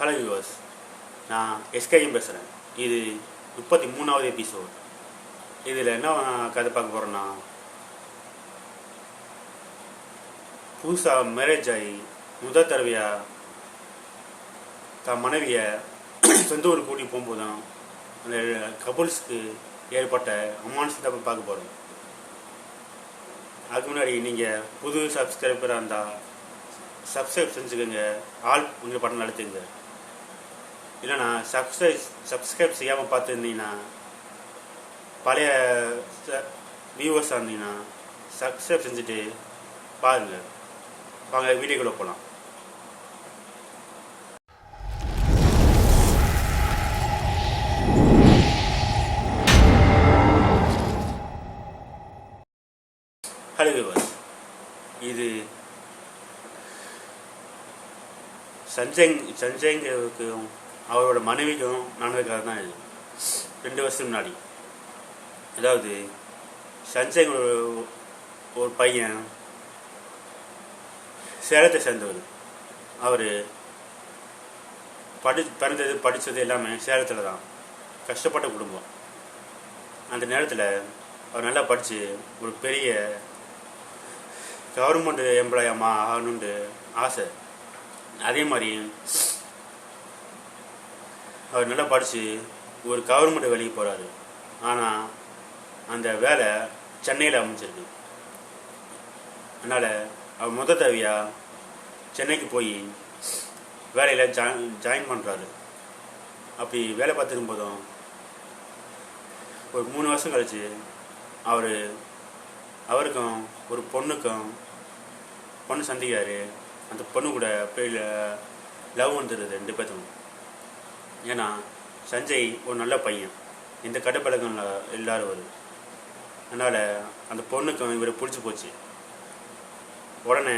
Hello viewers, நான் எஸ்கேயும் பேசுகிறேன். இது 33வது எபிசோட். இதில் என்ன கதை பார்க்க போகிறோன்னா, புதுசாக மேரேஜ் ஆகி முதல் தடவையாக தன் மனைவியை சொந்த ஊர் கூட்டி போகும்போதும் அந்த கப்புள்ஸ்க்கு ஏற்பட்ட அமானுஷத்தை பார்க்க போகிறோம். அதுக்கு முன்னாடி நீங்கள் புது சப்ஸ்கிரைபராக இருந்தால் சப்ஸ்கிரைப் செஞ்சுக்கோங்க, ஆல் கொஞ்சம் பட்டன் அழுத்துங்க. இல்லைண்ணா சப்ஸ்கிரைப் செய்யாமல் பார்த்துருந்தீங்கன்னா, பழைய வியூவர்ஸாக இருந்தீங்கன்னா சப்ஸ்கிரைப் செஞ்சுட்டு பாருங்கள். வாங்க வீடியோக்குள்ளே போகலாம். ஹலோ வியூவர்ஸ், இது சஞ்சய்க்கும் அவரோட மனைவிக்கும் நடந்ததுக்காக தான். இது 2 வருஷம் முன்னாடி. அதாவது சஞ்சய் ஒரு பையன் சேலத்தை சேர்ந்தவர். அவர் படித்தது எல்லாமே சேலத்தில் தான். கஷ்டப்பட்ட குடும்பம். அந்த நேரத்தில் அவர் நல்லா படித்து ஒரு பெரிய கவர்மெண்ட் எம்ப்ளாய் ஆகணுன்ட்டு ஆசை. அதே மாதிரி அவர் நல்லா படித்து ஒரு கவர்மெண்ட் வேலைக்கு போகிறாரு. ஆனால் அந்த வேலை சென்னையில் அமைஞ்சிருக்கு. அதனால் அவர் முதல் தடவையாக சென்னைக்கு போய் வேலையில் ஜாயின் பண்ணுறாரு. அப்படி வேலை பார்த்துக்கும் போதும் ஒரு 3 வருஷம் கழிச்சு அவருக்கும் ஒரு பொண்ணு சந்திக்காரு. அந்த பொண்ணு கூட போய் லவ் வந்துடுது 2 பேர்த்துக்கும். ஏன்னா சஞ்சய் ஒரு நல்ல பையன், இந்த கட்டுப்பழக்கம் இல்லாத வரும். அதனால் அந்த பொண்ணுக்கும் இவரை பிடிச்சி போச்சு. உடனே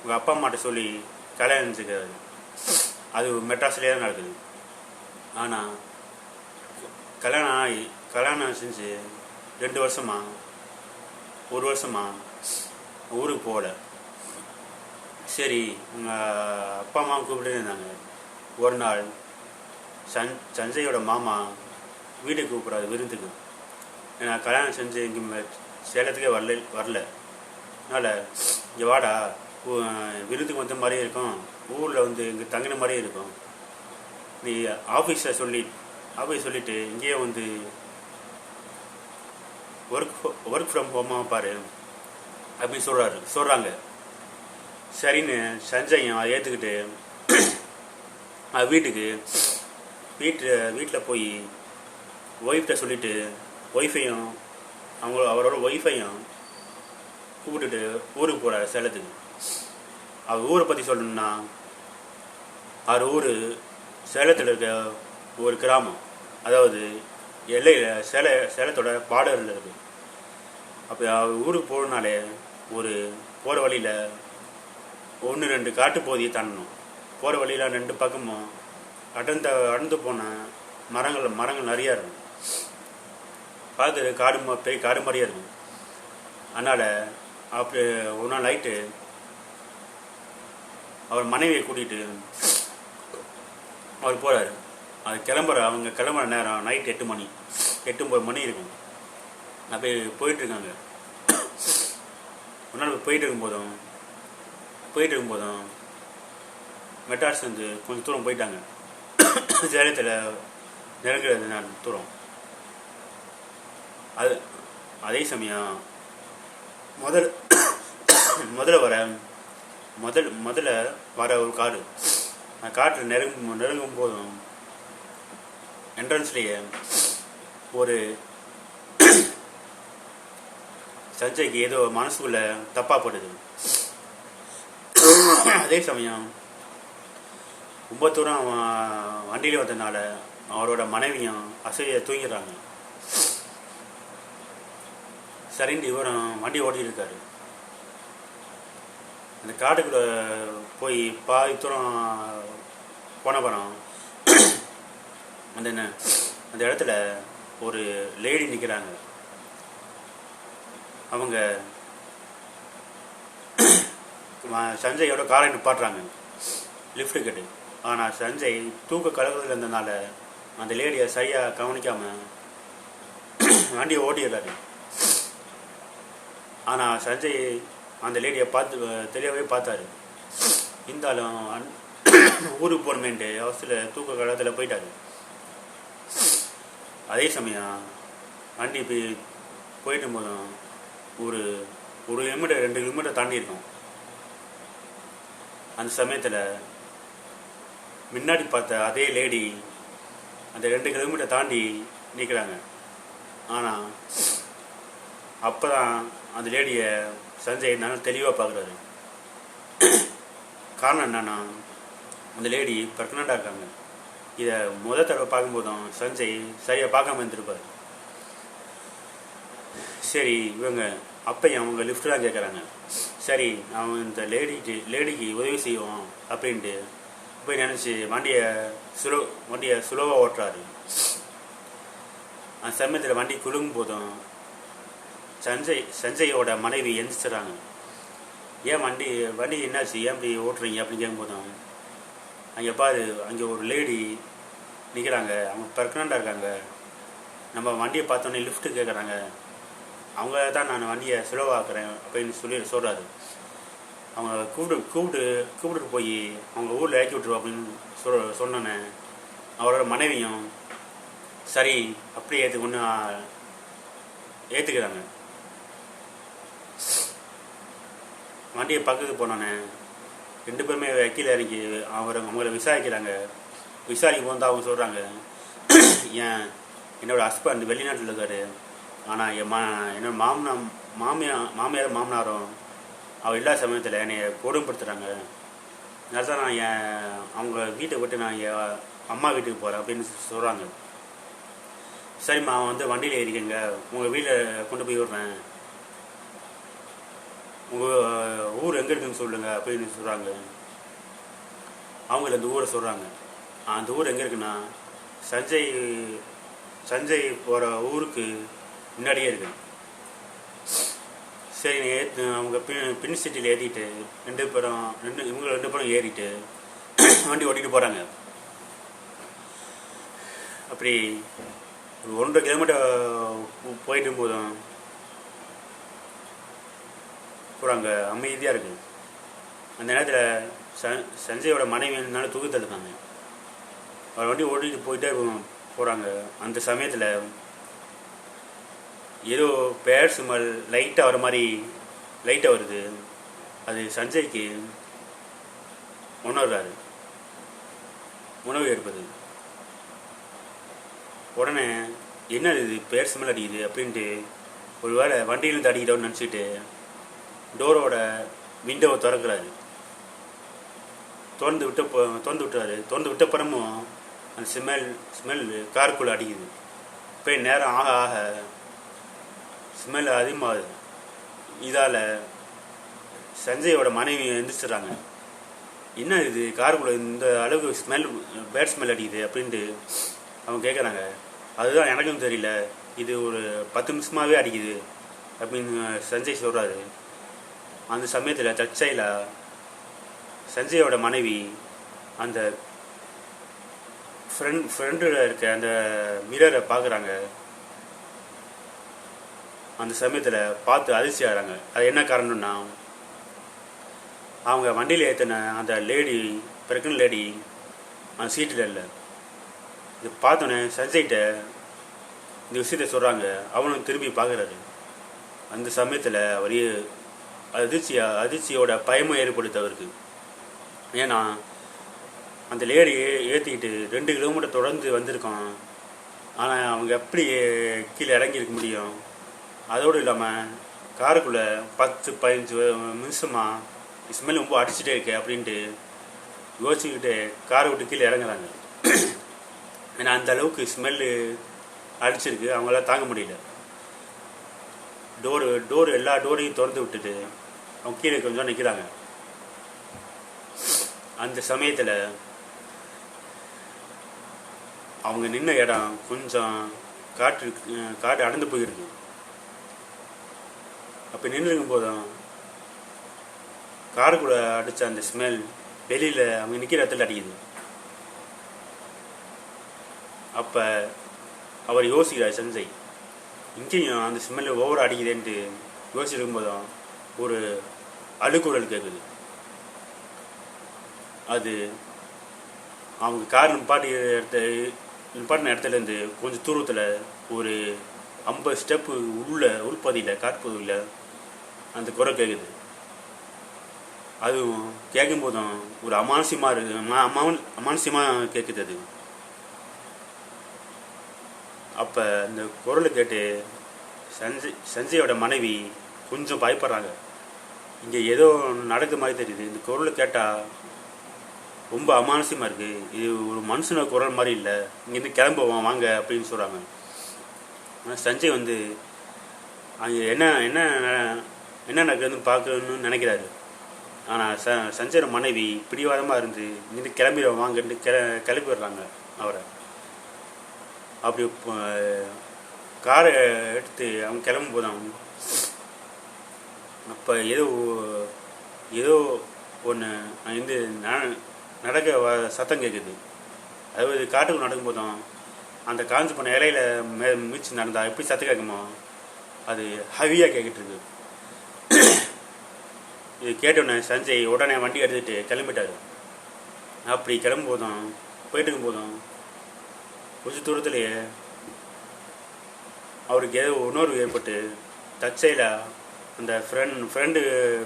உங்கள் அப்பா அம்மாட்ட சொல்லி கல்யாணம் செஞ்சுக்கிறாரு. அது மெட்ராஸ்லேயே தான் நடக்குது. ஆனால் கல்யாணம் செஞ்சு 2 வருஷமாக 1 வருஷமாக ஊருக்கு போகல. சரி, உங்கள் அப்பா அம்மா கூப்பிட்டு இருந்தாங்க. ஒரு நாள் சஞ்சயோட மாமா வீட்டுக்கு கூப்பிட்றாரு விருந்துக்கு. ஏன்னா கல்யாணம் செஞ்சு இங்கே சேலத்துக்கே வரல. அதனால் இங்கே வாடா, விருந்துக்கு வந்த மாதிரியே இருக்கும், ஊரில் வந்து இங்கே தங்கின மாதிரியே இருக்கும், நீ ஆஃபீஸை சொல்லிவிட்டு இங்கேயே வந்து ஒர்க் ஃப்ரம் ஹோமாக பாரு அப்படின்னு சொல்கிறாங்க. சரின்னு சஞ்சயம் அதை ஏற்றுக்கிட்டு வீட்டில் போய் ஒய்ஃப்கிட்ட சொல்லிவிட்டு அவரோட ஒய்ஃபையும் கூப்பிட்டுட்டு ஊருக்கு போகிறார் சேலத்துக்கு. அவர் ஊரை பற்றி சொல்லணும்னா, அவர் ஊர் சேலத்தில் இருக்க ஒரு கிராமம். அதாவது எல்லையில் சேலத்தோட பார்டரில் இருக்குது. அப்போ அவர் ஊருக்கு போகணுனாலே போகிற வழியில் 1-2 காட்டுப்பகுதியை தாண்டணும். போகிற வழியில் 2 பக்கமும் அடர்ந்து போன மரங்கள் நிறையா இருக்கும். பார்த்து காடு மாதிரியா இருக்கும். அதனால் அப்படி ஒரு நாள் நைட்டு அவர் மனைவியை கூட்டிகிட்டு அவர் போகிறார். அவங்க கிளம்புற நேரம் நைட் 8-9 மணி இருக்கும். அப்படி போயிட்டுருக்காங்க. ஒரு நாள் போயிட்டு இருக்கும்போதும் மெட்ராஸ் வந்து கொஞ்சம் தூரம் போயிட்டாங்க. சேலத்தில் நெருங்குறது தூரம். அதே சமயம் முதல்ல வர ஒரு காடு. அந்த காட்டில் நெருங்கும் போதும் என்ட்ரன்ஸ்லேயே ஒரு சஞ்சய்க்கு ஏதோ மனசுக்குள்ள தப்பா படுது. அதே சமயம் ரொம்ப தூரம் வண்டியில் வந்ததுனால அவரோட மனைவியும் அசைய தூங்கிடுறாங்க. சரின்னு இவரும் வண்டி ஓட்டிட்டு இருக்காரு. அந்த காட்டுக்குள்ளே போய் பாதி தூரம் போன படம் அந்த இடத்துல ஒரு லேடி நிற்கிறாங்க. அவங்க சஞ்சயோட காரை நிப்பாட்டுறாங்க லிஃப்ட் கேட்டு. ஆனால் சஞ்சய் தூக்க கலக்கத்தில் இருந்ததுனால அந்த லேடியை சரியாக கவனிக்காமல் வண்டியை ஓட்டிடுறாரு. ஆனால் சஞ்சய் அந்த லேடியை தெளிவாகவே பார்த்தாரு. இருந்தாலும் ஊருக்கு போகணுமேன்ட்டு அவசர தூக்க கலத்தில் போயிட்டாரு. அதே சமயம் வண்டி போயிட்டு போதும் ஒரு 1 கிலோமீட்டர் 2 கிலோமீட்டர் தாண்டி இருக்கும். அந்த சமயத்தில் முன்னாடி பார்த்த அதே லேடி அந்த 2 கிலோமீட்டர் தாண்டி நிற்கிறாங்க. ஆனால் அப்போ தான் அந்த லேடியை சஞ்சய் நல்லா தெளிவாக பார்க்குறாரு. காரணம் என்னன்னா, அந்த லேடி ப்ரெக்னெண்ட்டாக இருக்காங்க. இதை தடவை பார்க்கும்போதும் சஞ்சய் சரியாக பார்க்காம இருந்திருப்பார். சரி, இவங்க அப்பையும் அவங்க லிஃப்ட் தான் கேட்குறாங்க. சரி, அவன் இந்த லேடிக்கு உதவி செய்வோம் அப்படின்ட்டு போய் நினச்சி வண்டியை சுலோவாக ஓட்டுறாரு. அந்த சமயத்தில் வண்டி குலுங்கும் போதும் சஞ்சயோட மனைவி எந்திரிச்சிடறாங்க. ஏன் வண்டி என்னாச்சு, ஏன் இப்படி ஓட்டுறீங்க அப்படின்னு கேட்கும்போதும், அங்கே பாரு, அங்கே ஒரு லேடி நிற்கிறாங்க, அவங்க ப்ரெக்னெண்ட்டாக இருக்காங்க, நம்ம வண்டியை பார்த்தோன்னே லிஃப்ட்டு கேட்குறாங்க, அவங்க தான் நான் வண்டியை ஸ்லோவாக்குறேன் அப்படின்னு சொல்கிறாரு. அவங்க கூப்பிட்டு போய் அவங்க ஊரில் இறக்கி விட்டுருவோம் அப்படின்னு சொன்னோன்னே அவரோட மனைவியும் சரி அப்படியே ஏற்றுக்கிறாங்க. வண்டியை பக்கத்துக்கு போனோன்னே 2 பேருமே கீழே இறங்கி அவங்கள விசாரிக்கிறாங்க. விசாரிக்கும் போது அவங்க சொல்கிறாங்க, என்னோடய ஹஸ்பண்ட் வெளிநாட்டில் இருக்காரு, ஆனால் என்னோட மாமியார் மாமனாரும் அவள் இல்லாத சமயத்தில் என்னை கொடுமைப்படுத்துகிறாங்க. அதனால நான் அவங்க வீட்டை விட்டு நான் என் அம்மா வீட்டுக்கு போகிறேன் அப்படின்னு சொல்கிறாங்க. சரிம்மா, வண்டியில் ஏறிக்கங்க, உங்கள் வீட்டில் கொண்டு போய் விடுறேன், உங்கள் ஊர் எங்கே இருக்குன்னு சொல்லுங்கள் அப்படின்னு சொல்கிறாங்க. அவங்கள அந்த ஊரை சொல்கிறாங்க. அந்த ஊர் எங்கே இருக்குன்னா சஞ்சய் போகிற ஊருக்கு முன்னாடியே இருக்கு. சரி, அவங்க பின் சிட்டியில் ஏறிட்டு இவங்க 2 பேரும் ஏறிட்டு வண்டி ஓட்டிகிட்டு போகிறாங்க. அப்படி 1.5 கிலோமீட்டர் போயிட்டு போதும் போகிறாங்க. அமைதியாக இருக்குது. அந்த நேரத்தில் சஞ்சயோட மனைவினால தூக்கத்தில் இருக்காங்க. அவர் வண்டி ஓட்டிகிட்டு போயிட்டே போகிறாங்க. அந்த சமயத்தில் ஏதோ பேர் ஸ்மெல் லைட்டாக வர மாதிரி லைட்டாக வருது. அது சஞ்சய்க்கு உணவு ஏற்பது. உடனே என்ன இது பேர் ஸ்மெல் அடிக்குது அப்படின்ட்டு ஒரு வேளை வண்டியிலேருந்து அடிக்கிட்டோன்னு நினச்சிட்டு டோரோட விண்டோவை திறக்கிறாரு. திறந்து விட்ட அப்புறமும் அந்த ஸ்மெல் காருக்குள்ளே அடிக்குது. போய் நேரம் ஆக ஆக ஸ்மெல் அதிகமாகுது. இதால் சஞ்சயோட மனைவி எந்திரிச்சிட்றாங்க. என்ன இது, காருக்குள்ளே இந்த அளவுக்கு பேட் ஸ்மெல் அடிக்குது அப்படின்ட்டு அவங்க கேட்குறாங்க. அதுதான் எனக்கும் தெரியல, இது ஒரு 10 நிமிஷமாகவே அடிக்குது அப்படின்னு சஞ்சய் சொல்கிறாரு. அந்த சமயத்தில் தற்செயலா சஞ்சயோட மனைவி அந்த ஃப்ரெண்டில் இருக்க அந்த மிரரை பார்க்குறாங்க. அந்த சமயத்தில் பார்த்து அதிர்ச்சி ஆகிறாங்க. அது என்ன காரணம்னா, அவங்க வண்டியில் ஏற்றின அந்த ப்ரெக்னென்ட் லேடி அந்த சீட்டில் இல்லை. இது பார்த்தோன்னே சஞ்சய்கிட்ட இந்த விஷயத்த சொல்கிறாங்க. அவனும் திரும்பி பார்க்குறாரு. அந்த சமயத்தில் அவர் அதிர்ச்சியோட பயமும் ஏற்படுத்தவருக்கு. ஏன்னா அந்த லேடி ஏற்றிக்கிட்டு 2 கிலோமீட்டர் தொடர்ந்து வந்திருக்கோம். ஆனால் அவங்க எப்படி கீழே இறங்கியிருக்க முடியும்? அதோடு இல்லாமல் காருக்குள்ளே 10-15 நிமிஷமாக ஸ்மெல் ரொம்ப அடிச்சுட்டே இருக்கு அப்படின்ட்டு யோசிச்சுக்கிட்டு காரை விட்டு கீழே இறங்குறாங்க. ஏன்னா அந்த அளவுக்கு ஸ்மெல்லு அடிச்சிருக்கு, அவங்களால தாங்க முடியல. எல்லா டோரையும் திறந்து விட்டுட்டு அவங்க கீழே கொஞ்சம் நிற்கிறாங்க. அந்த சமயத்தில் அவங்க நின்ன இடம் கொஞ்சம் காற்று அடர்ந்து போயிருக்கு. அப்போ நின்றுருக்கும் போதும் காருக்குள்ளே அடித்த அந்த ஸ்மெல் வெளியில் அவங்க நிற்கிற இடத்துல அடிக்குது. அப்போ அவர் யோசிக்கிறார் சஞ்சய், இங்கேயும் அந்த ஸ்மெல்லு ஓவர் அடிக்குதுன்ட்டு யோசிச்சிருக்கும் போதும் ஒரு அழுக்குரல் கேட்குது. அது அவங்க கார் நிப்பாட்டின இடத்துலேருந்து கொஞ்சம் தூரத்தில் ஒரு 50 ஸ்டெப்பு உள்பதியில் காற்பகுதியில் அந்த குரல் கேட்குது. அதுவும் கேட்கும்போதும் ஒரு அமானுஷ்யமாக கேட்குது அது. அப்போ இந்த குரலை கேட்டு சஞ்சயோட மனைவி கொஞ்சம் பயப்படுறாங்க. இங்கே ஏதோ நடக்குது மாதிரி தெரியுது, இந்த குரலை கேட்டால் ரொம்ப அமானுஷ்யமாக இருக்குது, இது ஒரு மனுஷனோட குரல் மாதிரி இல்லை, இங்கேருந்து கிளம்புவோம் வாங்க அப்படின்னு சொல்கிறாங்க. ஆனால் சஞ்சய் வந்து அங்கே என்ன என்ன என்ன நடக்குதுன்னு பார்க்கணுன்னு நினைக்கிறாரு. ஆனால் சஞ்சயோட மனைவி பிடிவாதமாக இருந்து இங்கேருந்து கிளம்பிடுவோம் வாங்கன்ட்டு கிளப்பி விடுறாங்க அவரை. அப்படி காரை எடுத்து அவங்க கிளம்பும் போதும் அப்போ ஏதோ ஒன்று அங்கேருந்து நடக்க சத்தம் கேட்குது. அதாவது காட்டுக்கு நடக்கும்போதும் அந்த காஞ்சி போன இலையில மீச்சு நடந்தால் எப்படி சத்தம் கேட்குமோ அது ஹெவியாக கேட்கிட்டு இருக்கு. இது கேட்டோன்னே சஞ்சய் உடனே வண்டி எடுத்துகிட்டு கிளம்பிட்டார். அப்படி கிளம்பும்போதும் போயிட்டு இருக்கும்போதும் கொஞ்சம் தூரத்துலேயே அவருக்கு ஏதோ உணர்வு ஏற்பட்டு தற்செயல அந்த ஃப்ரெண்டு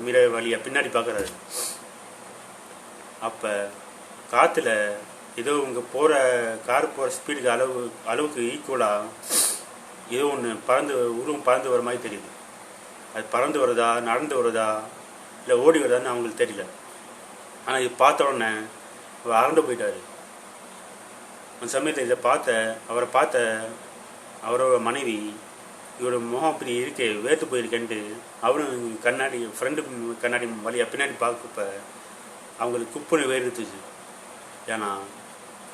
மிரர் வழியை பின்னாடி பார்க்குறாரு. அப்போ காற்றுல ஏதோ இங்கே கார் போகிற ஸ்பீடுக்கு அளவுக்கு ஈக்குவலாக ஏதோ ஒன்று உருவம் பறந்து வர மாதிரி தெரியுது. அது பறந்து வருதா, நடந்து வருதா, இல்லை ஓடி வருதான்னு அவங்களுக்கு தெரியல. ஆனால் இது பார்த்த உடனே அவர் அரண்டு போயிட்டார். அந்த சமயத்தில் அவரை பார்த்த அவரோட மனைவி, இவரோட முகம் அப்படி இருக்கே, வேர்த்து போயிருக்கேன்ட்டு அவரும் ஃப்ரெண்டு கண்ணாடி வழியாக பின்னாடி பார்க்கப்ப அவங்களுக்கு குப்புன்னு வேர்த்துச்சு. ஏன்னா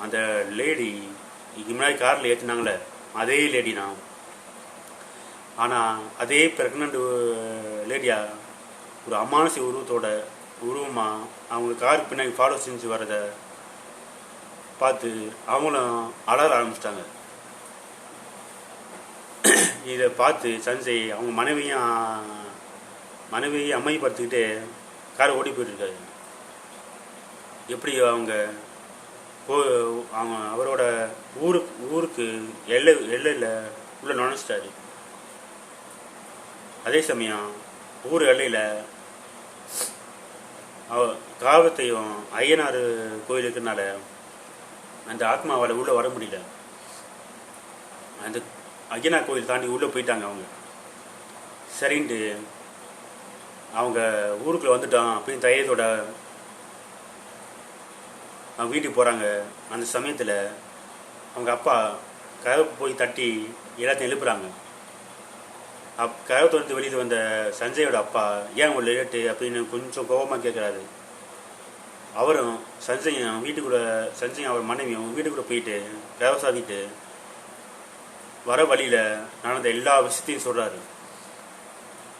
அந்த லேடி இதுக்கு முன்னாடி காரில் ஏற்றினாங்களே அதே லேடி தான். ஆனால் அதே ப்ரெக்னென்ட் லேடியாக ஒரு அமானுஷ்ய உருவமாக அவங்களுக்கு காருக்கு பின்னாடி ஃபாலோ செஞ்சு வர்றதை பார்த்து அவங்களும் அலற ஆரம்பிச்சிட்டாங்க. இதை பார்த்து சஞ்சய் அவங்க மனைவியை அமைதிப்படுத்திக்கிட்டு காரை ஓடி போயிட்டுருக்காரு. எப்படி அவங்க அவரோட ஊருக்கு எல்லையில் உள்ள நுழைச்சிட்டாரு. அதே சமயம் ஊர் எல்லையில் காவத்தையும் ஐயனார் கோயில் இருக்கிறதுனால அந்த ஆத்மாவால் உள்ளே வர முடியல. அந்த ஐயனார் கோயில் தாண்டி உள்ளே போயிட்டாங்க அவங்க. சரின்ட்டு அவங்க ஊருக்குள்ளே வந்துட்டான் அப்படின்னு தைரியத்தோட அவங்க வீட்டுக்கு போகிறாங்க. அந்த சமயத்தில் அவங்க அப்பா கதவை போய் தட்டி எல்லாத்தையும் எழுப்புறாங்க. கதவை திறந்து வெளியில் வந்த சஞ்சயோட அப்பா ஏன் ஒரு லேட்டு அப்படின்னு கொஞ்சம் கோபமாக கேட்குறாரு. அவரும் சஞ்சயும் அவர் மனைவியும் வீட்டுக்குள்ளே போயிட்டு கதவை சாதிட்டு வர வழியில் நடந்த எல்லா விஷயத்தையும் சொல்கிறாரு.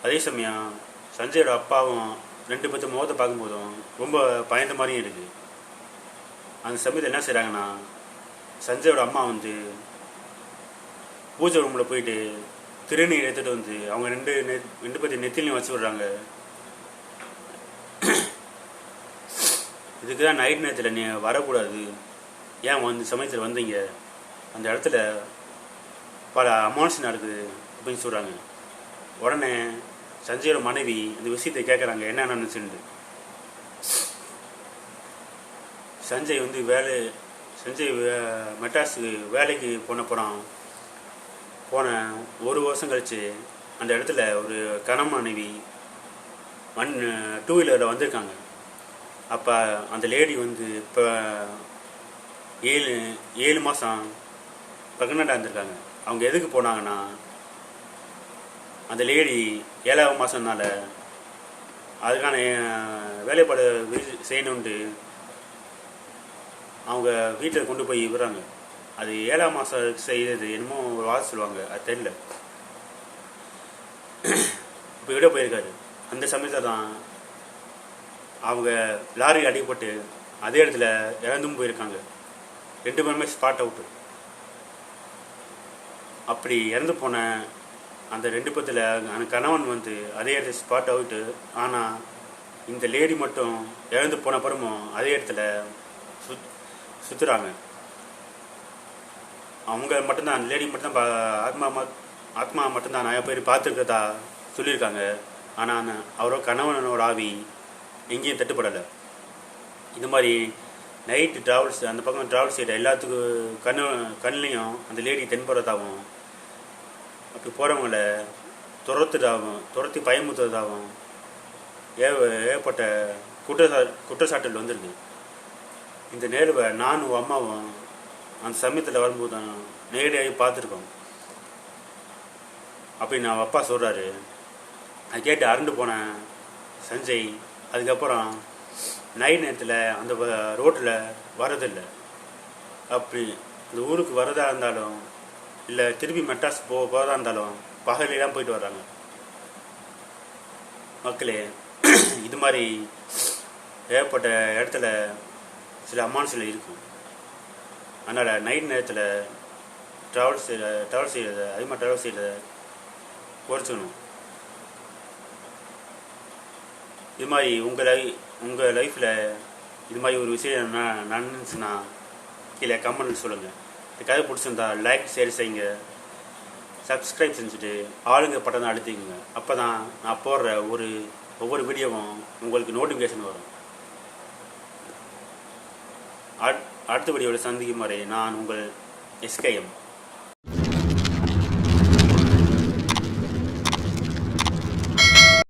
அதே சமயம் சஞ்சயோட அப்பாவும் 2 பேர்த்து முகத்தை பார்க்கும்போதும் ரொம்ப பயந்த மாதிரியும் இருக்குது. அந்த சமயத்தில் என்ன செய்கிறாங்கன்னா, சஞ்சயோட அம்மா வந்து பூஜை ரூமில் போயிட்டு திருநீர் எடுத்துகிட்டு வந்து அவங்க ரெண்டு பேர்த்து நெத்திலையும் வச்சு விடுறாங்க. இதுக்கு தான் நைட் நேரத்தில் நீ வரக்கூடாது, ஏன் வந்து சமயத்தில் வந்தீங்க, அந்த இடத்துல பல அமானுஷம் நடக்குது அப்படின்னு சொல்கிறாங்க. உடனே சஞ்சயோட மனைவி இந்த விஷயத்தை கேட்குறாங்க என்ன நினச்சுன்னு. சஞ்சய் வந்து மெட்ராஸுக்கு வேலைக்கு போன 1 வருஷம் கழித்து அந்த இடத்துல ஒரு மனைவி 2 வீலரில் வந்திருக்காங்க. அப்போ அந்த லேடி வந்து இப்போ 7 மாதம் ப்ரெக்னெண்ட்டாக இருந்திருக்காங்க. அவங்க எதுக்கு போனாங்கன்னா, அந்த லேடி 7ஆவது மாதம்னால அதுக்கான வேலைப்பாடு செய்யணுன்ட்டு அவங்க வீட்டில் கொண்டு போய் விடுறாங்க. அது 7ஆம் மாதம் செய்கிறது என்னமோ ஒரு வார்த்தை சொல்லுவாங்க, அது தெரியல. இப்போ விட போயிருக்காரு. அந்த சமயத்தில் தான் அவங்க லாரி அடிப்பட்டு அதே இடத்துல இறந்தும் போயிருக்காங்க. 2 பேருமே ஸ்பாட் அவுட்டு. அப்படி இறந்து போன அந்த 2 பேத்துல அந்த கணவன் வந்து அதே இடத்துல ஸ்பாட் அவுட்டு. ஆனால் இந்த லேடி மட்டும் இறந்து போன அப்புறமும் அதே இடத்துல சுற்றுறாங்க. அவங்க மட்டும்தான், அந்த லேடி மட்டும்தான் ஆத்மா மட்டும்தான் நிறைய பேர் பார்த்துருக்கதா சொல்லியிருக்காங்க. ஆனால் அவரோட கணவனோட ஆவி எங்கேயும் தட்டுப்படலை. இது மாதிரி நைட்டு ட்ராவல்ஸ் அந்த பக்கம் ட்ராவல்ஸ் செய்கிற எல்லாத்துக்கும் கண்ணிலையும் அந்த லேடி தென்படுறதாகவும், அப்படி போகிறவங்கள துரத்தி பயமுறுத்துறதாகவும் ஏற்பட்ட குற்றச்சாட்டுகள் வந்துருக்கு. இந்த நேருவை நானும் அம்மாவும் அந்த சமயத்தில் வரும்போது தான் நேரடியாகி பார்த்துருக்கோம் அப்படின்னு நான் அப்பா சொல்கிறாரு. அது கேட்டு அரண்டு போனேன் சஞ்சய். அதுக்கப்புறம் நைட் நேரத்தில் அந்த ரோட்டில் வரதில்லை. அப்படி இந்த ஊருக்கு வரதா இருந்தாலும் இல்லை திருப்பி மெட்ராஸ் போகிறதா இருந்தாலும் பகலிலாம் போயிட்டு வர்றாங்க மக்களே. இது மாதிரி ஏற்பட்ட இடத்துல சில அமானுஷங்கள் இருக்கும். அதனால் நைட் நேரத்தில் ட்ராவல் செய்கிறத அதிகமாக ட்ராவல் செய்கிறத குறைச்சிக்கணும். இது மாதிரி உங்கள் லைஃப்பில் இது மாதிரி ஒரு விஷயம் நடந்துச்சுன்னா கீழே கமெண்ட் சொல்லுங்கள். இந்த கதை பிடிச்சிருந்தா லைக் ஷேர் செய்யுங்க, சப்ஸ்கிரைப் செஞ்சுட்டு ஆளுங்க பட்டன் அழுத்திக்குங்க. அப்போ தான் நான் போடுற ஒவ்வொரு வீடியோவும் உங்களுக்கு நோட்டிஃபிகேஷன் வரும். அடுத்த வீடியோவில் சந்திக்கும் வரை நான் உங்கள் SKM.